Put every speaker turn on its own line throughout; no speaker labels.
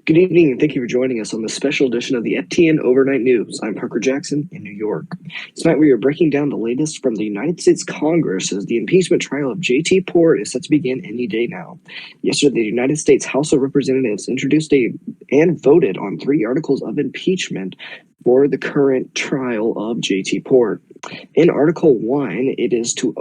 Good evening, and thank you for joining us on this special edition of the FTN Overnight News. I'm Parker Jackson in New York. Tonight we are breaking down the latest from the United States Congress as the impeachment trial of J.T. Port is set to begin any day now. Yesterday, the United States House of Representatives introduced and voted on 3 articles of impeachment for the current trial of J.T. Port. In Article 1, it is to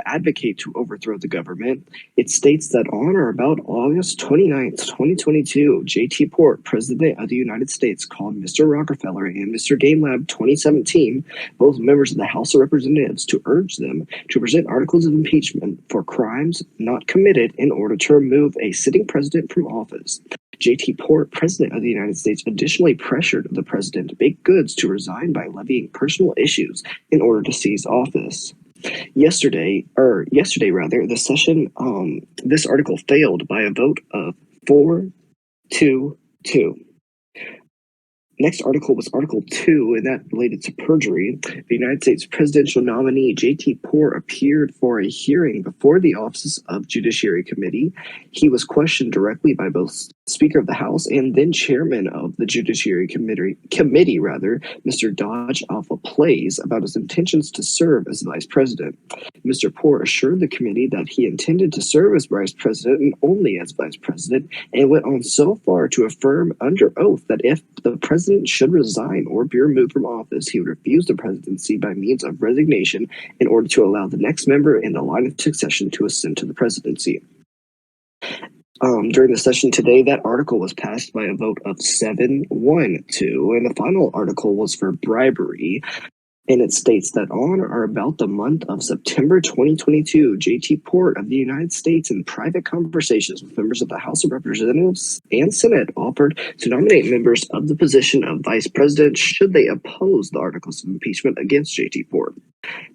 advocate to overthrow the government. It states that on or about August 29th, 2022, J.T. Port, President of the United States, called Mr. Rockefeller and Mr. Gamelab 2017, both members of the House of Representatives, to urge them to present articles of impeachment for crimes not committed in order to remove a sitting president from office. J.T. Port, President of the United States, additionally pressured the president, Baked Goods, to resign by levying personal issues in order to seize office. Yesterday, the session, this article failed by a vote of 4-2-2. Next article was Article 2, and that related to perjury. The United States presidential nominee J.T. Port appeared for a hearing before the Office of Judiciary Committee. He was questioned directly by both Speaker of the House and then Chairman of the Judiciary Committee, Mr. Dodge Alpha Plays, about his intentions to serve as Vice President. Mr. Port assured the committee that he intended to serve as Vice President and only as Vice President, and went on so far to affirm under oath that if the President should resign or be removed from office, he would refuse the presidency by means of resignation in order to allow the next member in the line of succession to ascend to the presidency. During the session today, that article was passed by a vote of 7-1-2, and the final article was for bribery. And it states that on or about the month of September 2022, J.T. Port of the United States, in private conversations with members of the House of Representatives and Senate, offered to nominate members of the position of Vice President should they oppose the articles of impeachment against J.T. Port.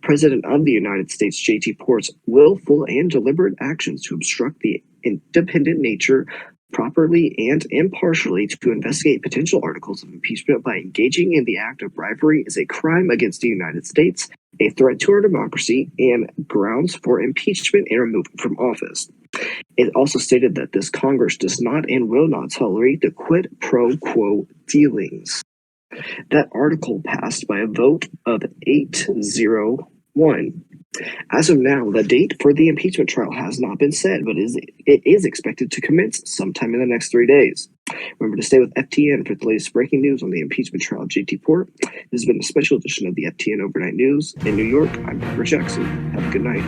President of the United States, J.T. Port's willful and deliberate actions to obstruct the independent nature properly and impartially to investigate potential articles of impeachment by engaging in the act of bribery is a crime against the United States, a threat to our democracy, and grounds for impeachment and removal from office. It also stated that this Congress does not and will not tolerate the quid pro quo dealings. That article passed by a vote of 8-0-1. As of now, the date for the impeachment trial has not been set, but it is expected to commence sometime in the next 3 days. Remember to stay with FTN for the latest breaking news on the impeachment trial of J.T. Port. This has been a special edition of the FTN Overnight News. In New York, I'm Parker Jackson. Have a good night.